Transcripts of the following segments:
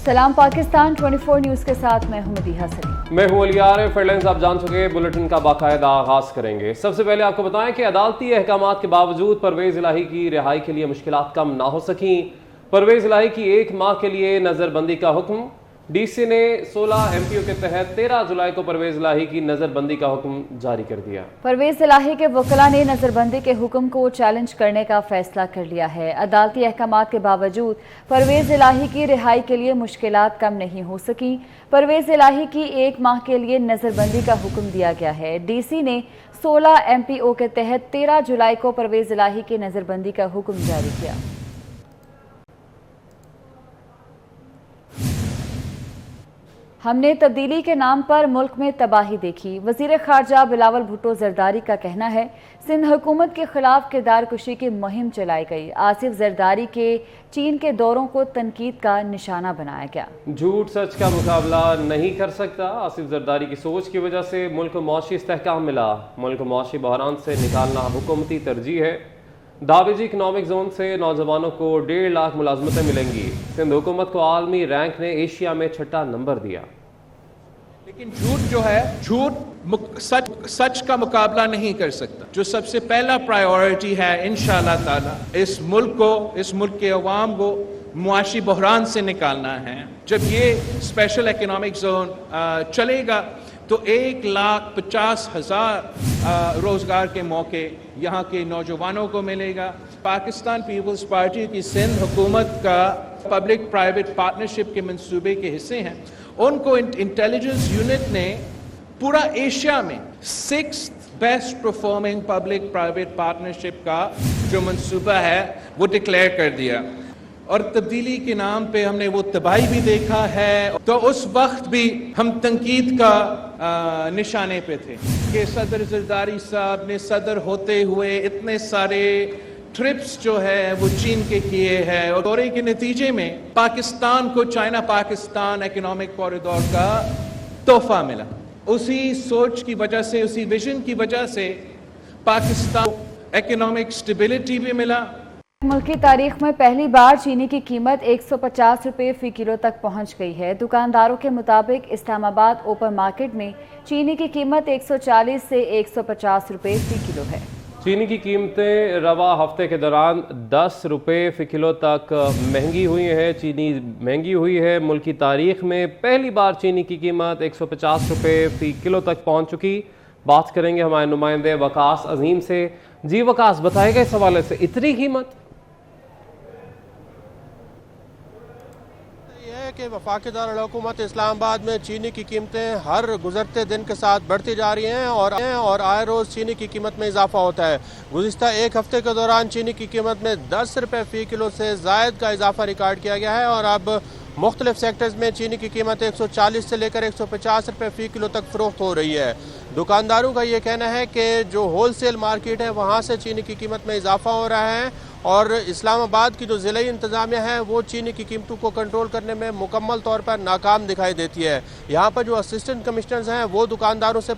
सलाम पाकिस्तान 24 न्यूज़ के साथ मैं हूं मदीहा सलीम। मैं हूं अलियार। हेडलाइंस आप जान चुके, बुलेटिन का बाकायदा आगाज करेंगे। सबसे पहले आपको बताएं कि अदालती अहकामात के बावजूद परवेज इलाही की रिहाई के लिए मुश्किलात कम ना हो सकी। परवेज इलाही की 1 माह के लिए नजरबंदी का हुक्म। डीसी ने 16 एमपीओ के तहत 13 जुलाई को परवेज इलाही की नजरबंदी का हुक्म जारी कर दिया। परवेज इलाही के वकला ने नजरबंदी के हुक्म को चैलेंज करने का फैसला कर लिया है। अदालती अहकामात के बावजूद परवेज इलाही की रिहाई के लिए मुश्किलात कम नहीं हो सकी। परवेज इलाही की 1 माह के लिए नजरबंदी का हुक्म दिया गया है। डीसी ने 16 एमपीओ के तहत 13 जुलाई को परवेज इलाही की नजरबंदी का हुक्म जारी किया। हमने तब्दीली के नाम पर मुल्क में तबाही देखी। वजीर खारजा बिलावल भुट्टो जरदारी का कहना है, सिंध हुकूमत के खिलाफ किरदार कुशी की मुहिम चलाई गई। आसिफ जरदारी के चीन के दौरों को तनकीद का निशाना बनाया गया। झूठ सच का मुकाबला नहीं कर सकता। आसिफ जरदारी की सोच की वजह से मुल्क को मौशी इस्तेहकाम मिला। मुल्क को मौशी बहरान से निकालना हुकूमती तरजीह है। दावेजी इकनॉमिक जोन से नौजवानों को 1.5 लाख मुलाजमतें मिलेंगी। सिंध हुकूमत को आलमी रैंक ने एशिया में 6ठा नंबर दिया। लेकिन झूठ जो है, झूठ सच का मुकाबला नहीं कर सकता। जो सबसे पहला प्रायोरिटी है इंशाअल्लाह ताला, इस मुल्क के अवाम को मुआशी बहरान से निकालना है। जब ये स्पेशल इकोनॉमिक जोन चलेगा तो 1,50,000 रोजगार के मौके यहाँ के नौजवानों को मिलेगा। पाकिस्तान पीपल्स पार्टी की सिंध हुकूमत का पब्लिक प्राइवेट पार्टनरशिप के मंसूबे के हिस्से हैं। उनको इंटेलिजेंस यूनिट ने पूरा एशिया में 6th best performing public private partnership का जो मंसूबा है वो डिक्लेयर कर दिया। और तब्दीली के नाम पे हमने वो तबाही भी देखा है। तो उस वक्त भी हम तनकीद का निशाने पे थे कि सदर जरदारी साहब ने सदर होते हुए इतने सारे ट्रिप्स जो है वो चीन के किए हैं और दौरे के नतीजे में पाकिस्तान को चाइना पाकिस्तान इकोनॉमिक कॉरिडोर का तोहफा मिला। उसी सोच की वजह से, उसी विजन की वजह से पाकिस्तान इकोनॉमिक स्टेबिलिटी भी मिला। मुल्क की तारीख में पहली बार चीनी की कीमत 150 रुपये फी किलो तक पहुंच गई है। दुकानदारों के मुताबिक इस्लामाबाद ओपन मार्केट में चीनी की कीमत 140 से 150 रुपये फी किलो है। चीनी की कीमतें रवा हफ्ते के दौरान 10 रुपये फी किलो तक महंगी हुई है। चीनी महंगी हुई है। मुल्क की तारीख में पहली बार चीनी की कीमत 150 रुपये फी किलो तक पहुंच चुकी। बात करेंगे हमारे नुमाइंदे वकास अजीम से। जी वकास, बताएगा इस हवाले से इतनी कीमत? कि वफाकी दारुल हुकूमत इस्लामाबाद में चीनी की कीमतें हर गुजरते दिन के साथ बढ़ती जा रही हैं और आए रोज़ चीनी की कीमत में इजाफा होता है। गुज़िश्ता 1 हफ्ते के दौरान चीनी की कीमत में 10 रुपये फ़ी किलो से ज़ायद का इजाफा रिकॉर्ड किया गया है और अब मुख्तलिफ सेक्टर्स में चीनी की कीमत 140 से लेकर 150 रुपये फ़ी किलो तक फ़रोख्त हो रही है। दुकानदारों का ये कहना है कि जो होलसेल मार्केट है वहाँ से चीनी की कीमत में इजाफा हो रहा है और इस्लामाबाद की जो ज़िले इंतज़ामिया है वो चीनी की कीमतों को कंट्रोल करने में मुकम्मल तौर पर नाकाम दिखाई देती है। यहाँ पर जो असिस्टेंट कमिश्नर्स हैं वो दुकानदारों से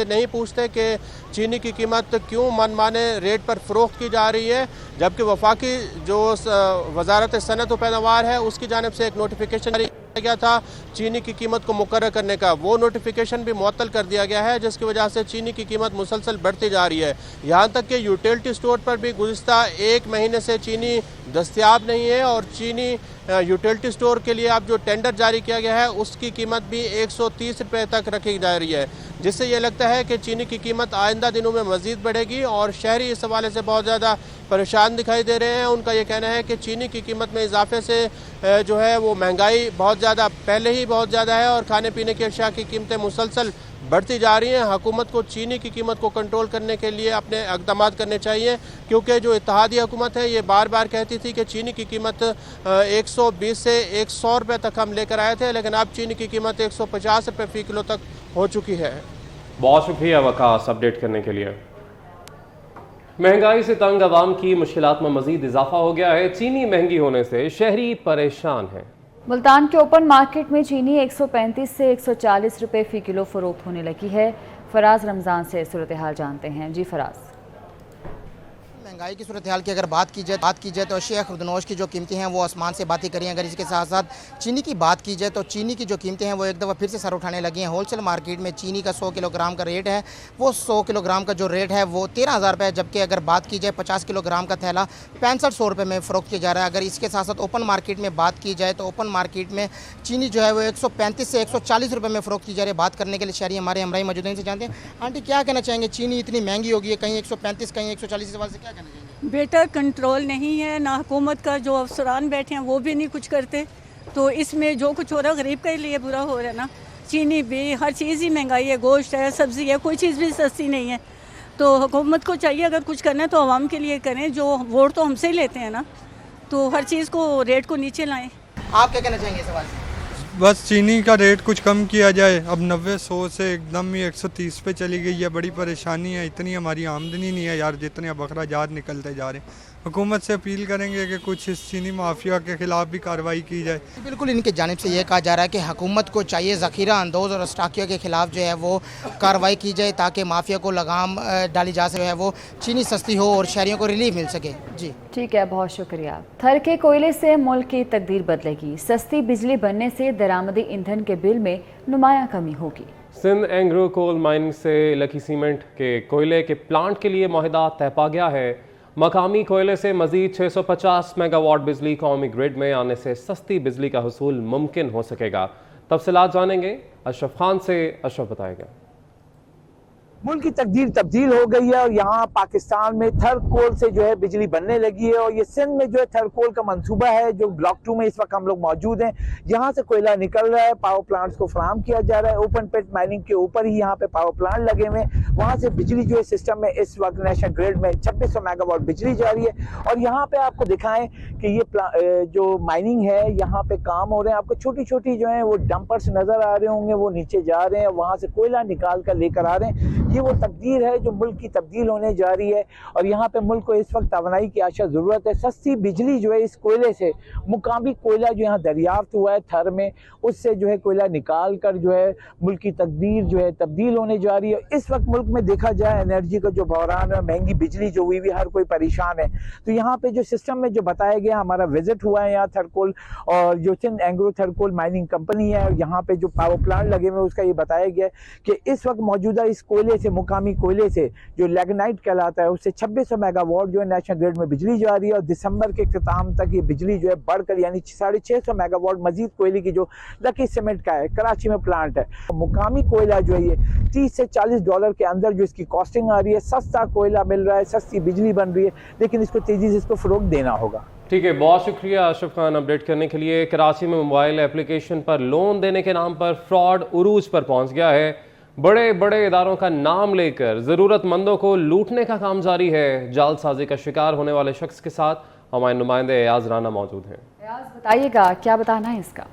नहीं पूछते कि चीनी की कीमत क्यों मनमाने रेट पर फ़रोख्त की जा रही है, जबकि वफाकी जो वजारत सनअत व पैदावार है उसकी जानिब से एक नोटिफिकेशन जारी किया गया था चीनी की कीमत को मुकर्रर करने का। वो नोटिफिकेशन भी मुअत्तल कर दिया गया है जिसकी वजह से चीनी की कीमत मुसलसल बढ़ती जा रही है। यहाँ तक कि यूटिलिटी स्टोर पर भी गुज़िश्ता 1 महीने से चीनी दस्तयाब नहीं है और चीनी यूटिलिटी स्टोर के लिए अब जो टेंडर जारी किया गया है उसकी कीमत भी 130 रुपये तक रखी जा रही है, जिससे ये लगता है कि चीनी की कीमत आइंदा दिनों में मज़ीद बढ़ेगी और शहरी इस हवाले से बहुत ज़्यादा परेशान दिखाई दे रहे हैं। उनका ये कहना है कि चीनी की कीमत में इजाफे से जो है वो महंगाई बहुत ज़्यादा पहले ही बहुत ज़्यादा है और खाने पीने की अशिया की कीमतें मुसलसल बढ़ती जा रही हैं। हुकूमत को चीनी की कीमत को कंट्रोल करने के लिए अपने इक़दाम करने चाहिए, क्योंकि जो इत्तेहादी हुकूमत है ये बार बार कहती थी कि चीनी की कीमत 120 से 100 रुपये तक हम लेकर आए थे, लेकिन अब चीनी की कीमत 150 रुपये फ़ी किलो तक हो चुकी है। बहुत शुक्रिया वकास अपडेट करने के लिए। महंगाई से तंग आवाम की मुश्किलात में मजीद इजाफा हो गया है। चीनी महंगी होने से शहरी परेशान हैं। मुल्तान के ओपन मार्केट में चीनी 135 से 140 रुपये फ़ी किलो फ़रोख्त होने लगी है। फराज रमज़ान से सूरत हाल जानते हैं। जी फराज। महंगाई की सूरत हाल की अगर बात की जाए तो अशिया खुर्दनोश की जो कीमतें हैं वो आसमान से बातें करी हैं। अगर इसके साथ साथ चीनी की बात की जाए तो चीनी की जो कीमतें हैं वो एक दफ़ा फिर से सर उठाने लगी हैं। होलसेल मार्केट में चीनी का 100 किलोग्राम का रेट है, वो 100 किलोग्राम का जो रेट है वो 13,000 रुपये है, जबकि अगर बात की जाए 50 किलोग्राम का थैला 6500 रुपये में फ़रोख्त किया जा रहा है। अगर इसके साथ साथ ओपन मार्केट में बात की जाए तो ओपन मार्केट में चीनी जो है वो 135 से 140 रुपये में फ़रोख्त की जा रही है। बात करने के लिए शहरी हमारे हमराही मौजूद हैं, इनसे जानते हैं आंटी क्या कहना चाहेंगे, चीनी इतनी महंगी होगी है, कहीं 135 कहीं 140, इस से क्या कहना चाहेंगे? बेटा कंट्रोल नहीं है ना, हुकूमत का जो अफसरान बैठे हैं वो भी नहीं कुछ करते, तो इसमें जो कुछ हो रहा है गरीब के लिए बुरा हो रहा है ना। चीनी भी, हर चीज़ ही महंगाई है, गोश्त है, सब्ज़ी है, कोई चीज़ भी सस्ती नहीं है। तो हुकूमत को चाहिए अगर कुछ करना है तो आवाम के लिए करें, जो वोट तो हमसे ही लेते हैं ना, तो हर चीज़ को रेट को नीचे लाएँ। आप क्या कहना चाहेंगे इस सवाल से? बस चीनी का रेट कुछ कम किया जाए। अब 90-100 से एकदम ही 130 पे चली गई है, बड़ी परेशानी है। इतनी हमारी आमदनी नहीं है यार जितने अब अखराजात निकलते जा रहे हैं। हुकूमत से अपील करेंगे कि कुछ इस चीनी माफिया के खिलाफ भी कार्रवाई की जाए। बिल्कुल इनकी जानिब से ये कहा जा रहा है कि हुकूमत को चाहिए ज़ख़ीरा अंदोज़ और स्टाकियों के खिलाफ जो है वो कार्रवाई की जाए ताकि माफिया को लगाम डाली जा सके, वो चीनी सस्ती हो और शहरियों को रिलीफ मिल सके। जी ठीक है, बहुत शुक्रिया। थर के कोयले से मुल्क की तकदीर बदलेगी। सस्ती बिजली बनने से दरामदी ईंधन के बिल में नुमायां कमी होगी। सिंध एंग्रो कोल माइनिंग से लकी सीमेंट के कोयले के प्लांट के लिए मुआहदा तय पा गया है। मकामी कोयले से मजीद 650 मेगावाट बिजली कौमी ग्रिड में आने से सस्ती बिजली का हुसूल मुमकिन हो सकेगा। तफसीलात जानेंगे अशरफ खान से। अशरफ बताएगा। मुल्क की तकदीर तब्दील हो गई है और यहाँ पाकिस्तान में थर कोल से जो है बिजली बनने लगी है और ये सिंध में जो है थर कोल का मंसूबा है जो ब्लॉक 2 में इस वक्त हम लोग मौजूद हैं। यहाँ से कोयला निकल रहा है, पावर प्लांट्स को फराहम किया जा रहा है। ओपन पिट माइनिंग के ऊपर ही यहाँ पे पावर प्लांट लगे हुए हैं। वहाँ से बिजली जो है सिस्टम में इस वक्त नेशनल ग्रिड में 2600 मेगावाट बिजली जा रही है। और यहाँ पे आपको दिखाएं कि ये जो माइनिंग है यहाँ पे काम हो रहे हैं। आपको छोटी छोटी जो है वो डंपर्स नजर आ रहे होंगे, वो नीचे जा रहे हैं, वहाँ से कोयला निकाल कर लेकर आ रहे हैं। ये वो तकदीर है जो मुल्क की तब्दील होने जा रही है और यहाँ पे मुल्क को इस वक्त तवानाई की आशा ज़रूरत है। सस्ती बिजली जो है इस कोयले से, मुकामी कोयला जो यहाँ दरियाफ्त हुआ है थर में, उससे जो है कोयला निकाल कर जो है मुल्क की तकदीर जो है तब्दील होने जा रही है। इस वक्त मुल्क में देखा जाए एनर्जी का जो बहरान है, महंगी बिजली जो हुई भी, हर कोई परेशान है। तो यहाँ पे जो सिस्टम में जो बताया गया, हमारा विजिट हुआ है यहाँ थरकोल और जो सिंध एंग्रो थरकोल माइनिंग कंपनी है, यहाँ पे जो पावर प्लांट लगे हुए उसका ये बताया गया कि इस वक्त मौजूदा इस कोयले से, मुकामी कोयले से जो लैग्नाइट कहलाता है, उससे 2600 मेगावाट जो है नेशनल ग्रिड में बिजली जा रही है और दिसंबर के इख्तिताम तक ये बिजली जो है बढ़कर यानी 650 मेगावाट मजीद कोयले की जो लकी सीमेंट का है कराची में प्लांट है। मुकामी कोयला जो है ये 30 से 40 डॉलर के अंदर जो इसकी कॉस्टिंग आ रही है। सस्ता कोयला मिल रहा है, सस्ती बिजली बन रही है, लेकिन इसको तेजी से इसको फरोग देना होगा। ठीक है, बहुत शुक्रिया अशरफ खान अपडेट करने के लिए। कराची में मोबाइल एप्लीकेशन पर लोन देने के नाम पर फ्रॉड उरूज पर पहुंच गया है। बड़े बड़े इदारों का नाम लेकर ज़रूरतमंदों को लूटने का काम जारी है। जालसाजी का शिकार होने वाले शख्स के साथ हमारे नुमाइंदे एयाज राना मौजूद हैं। एयाज बताइएगा क्या बताना है इसका?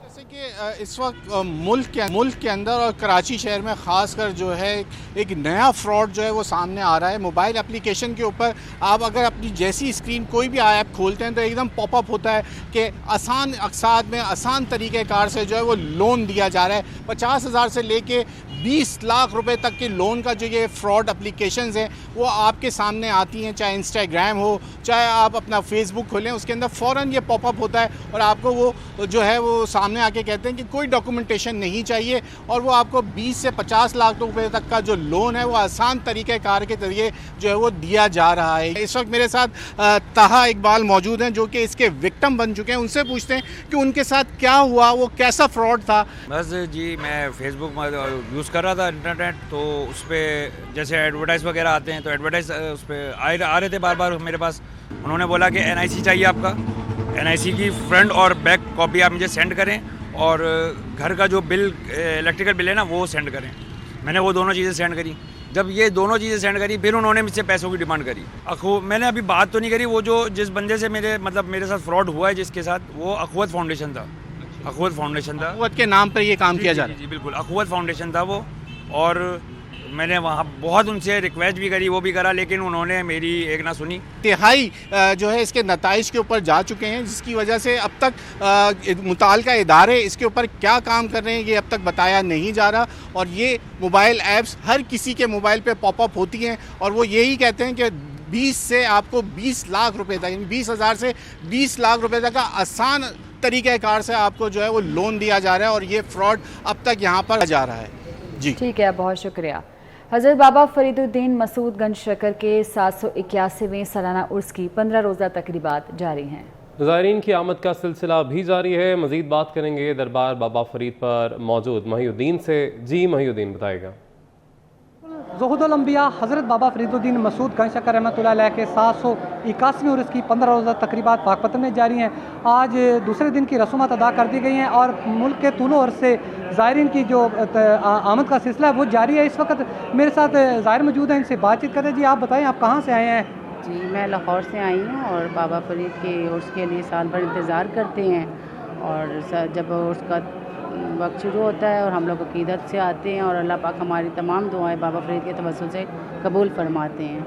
जैसे कि इस वक्त मुल्क के अंदर और कराची शहर में ख़ासकर जो है एक नया फ्रॉड जो है वो सामने आ रहा है। मोबाइल एप्लीकेशन के ऊपर आप अगर अपनी जैसी स्क्रीन कोई भी ऐप खोलते हैं तो एकदम पॉपअप होता है कि आसान अक़साद में आसान तरीक़ेकार से जो है वो लोन दिया जा रहा है। 50,000 से लेके 20 लाख रुपए तक के लोन का जो ये फ्रॉड एप्लीकेशंस हैं वो आपके सामने आती हैं, चाहे इंस्टाग्राम हो, चाहे आप अपना फेसबुक खोलें, उसके अंदर फ़ौरन ये पॉपअप होता है और आपको वो जो है वो सामने आके कहते हैं कि कोई डॉक्यूमेंटेशन नहीं चाहिए और वो आपको 20 से 50 लाख रुपए तक का जो लोन है वो आसान तरीक़ेकार के जरिए जो है वो दिया जा रहा है। इस वक्त मेरे साथ ताहा इकबाल मौजूद हैं जो कि इसके विक्टिम बन चुके हैं। उनसे पूछते हैं कि उनके साथ क्या हुआ, वो कैसा फ्रॉड था। बस जी, मैं फेसबुक यूज़ कर रहा था इंटरनेट, तो उस पर जैसे एडवर्टाइज वगैरह आते हैं तो एडवर्टाइज उस पर आ रहे थे बार बार मेरे पास। उन्होंने बोला कि NIC चाहिए आपका, NIC की फ्रंट और बैक कॉपी आप मुझे सेंड करें और घर का जो बिल, इलेक्ट्रिकल बिल है ना, वो सेंड करें। मैंने वो दोनों चीज़ें सेंड करी। जब ये दोनों चीज़ें सेंड करी फिर उन्होंने मुझसे पैसों की डिमांड करी। मैंने अभी बात तो नहीं करी, वो जो जिस बंदे से मेरे साथ फ्रॉड हुआ है जिसके साथ, वो अखवत फाउंडेशन था। अखवत फाउंडेशन था, अखवत के नाम पर ये काम किया जा रहा है। जी बिल्कुल, अखवत फाउंडेशन था वो। और मैंने वहाँ बहुत उनसे रिक्वेस्ट भी करी, वो भी करा, लेकिन उन्होंने मेरी एक ना सुनी। तिहाई जो है इसके नताइज के ऊपर जा चुके हैं, जिसकी वजह से अब तक मुताल्लिका इदारे इसके ऊपर क्या काम कर रहे हैं ये अब तक बताया नहीं जा रहा। और ये मोबाइल ऐप्स हर किसी के मोबाइल पे पॉपअप होती हैं और वो यही कहते हैं कि 20 से आपको 20 लाख रुपए तक, यानी 20,000 से 20 लाख रुपए तक का आसान तरीक़ाकार से आपको जो है वो लोन दिया जा रहा है और ये फ्रॉड अब तक यहाँ पर जा रहा है। जी ठीक है, बहुत शुक्रिया। हज़रत बाबा फरीदुद्दीन मसूद गंज शकर के 781वें सालाना उर्स की 15 रोज़ा तकरीबात जारी हैं। ज़ायरीन की आमद का सिलसिला भी जारी है। मज़ीद बात करेंगे दरबार बाबा फरीद पर मौजूद महीउद्दीन से। जी महीउद्दीन बताएगा। ज़ुहदुल अंबिया हज़रत बाबा फरीदुद्दीन मसूद गंज शकर रहमतुल्लाह अलैह के 781वें उर्स की 15 रोज़ा तकरीबात पाकपतन में जारी हैं। आज दूसरे दिन की रसूमात अदा कर दी गई हैं और मुल्क के तूलों ओर से ज़ायरीन की जो आमद का सिलसिला है वो जारी है। इस वक्त मेरे साथ ज़ाहिर मौजूद हैं, इनसे बातचीत करते हैं। जी आप बताएँ, आप कहाँ से आए हैं? जी मैं लाहौर से आई हूँ और बाबा फरीद के उर्स के लिए साल भर इंतज़ार करते हैं और जब उर्स का वक्त शुरू होता है और हम लोग अकीदत से आते हैं और अल्लाह पाक हमारी तमाम दुआएं बाबा फरीद के तवज्जुह से कबूल फरमाते हैं।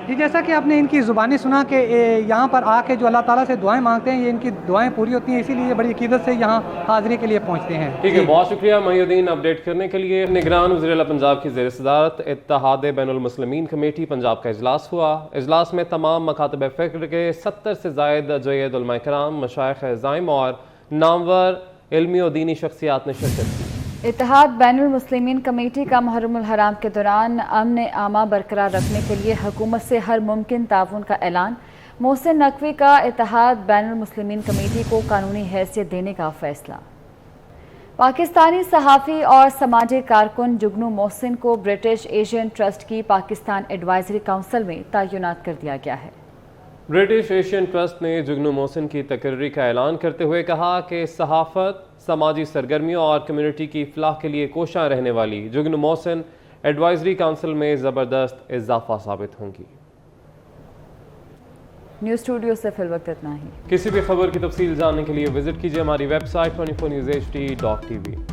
जी जैसा कि आपने इनकी ज़ुबानी सुना कि यहाँ पर आके जो अल्लाह ताला से दुआएं मांगते हैं, ये इनकी दुआएं पूरी होती हैं, इसीलिए बड़ी अकीदत से यहाँ हाज़िरी के लिए पहुँचते हैं। ठीक है, बहुत शुक्रिया महीउद्दीन अपडेट करने के लिए। निगरान वज़ीर पंजाब की ज़ेर सदारत इत्तेहाद बैनुल मुस्लिमीन कमेटी पंजाब का इजलास हुआ। इजलास में तमाम मकातब फ़िक्र के 70 से ज़ायद जयद उलमा कराम, मशाइख अज़ाइम और नामवर इल्मी और दीनी शख्सियात ने शिरकत की। इत्तेहाद बैनुल मुस्लिमीन कमेटी का मुहर्रमुल हराम के दौरान अमन आमा बरकरार रखने के लिए हुकूमत से हर मुमकिन ताउन का ऐलान। मोहसिन नकवी का इत्तेहाद बैनुल मुस्लिमीन कमेटी को कानूनी हैसियत देने का फैसला। पाकिस्तानी सहाफ़ी और समाजी कारकुन जुगनू मोहसिन को ब्रिटिश एशियन ट्रस्ट की पाकिस्तान एडवाइजरी काउंसिल में तैनात कर दिया गया है। ब्रिटिश एशियन ट्रस्ट ने जुगनू मोहसिन की तकर्री का ऐलान करते हुए कहा कि सहाफ़त, समाजी सरगर्मियों और कम्युनिटी की फलाह के लिए कोशां रहने वाली जुगनू मोहसिन एडवाइजरी काउंसिल में ज़बरदस्त इजाफा साबित होंगी। न्यूज़ स्टूडियो से फिल वक्त इतना ही। किसी भी खबर की तफसील जानने के लिए विजिट कीजिए हमारी वेबसाइट 24newshd.tv।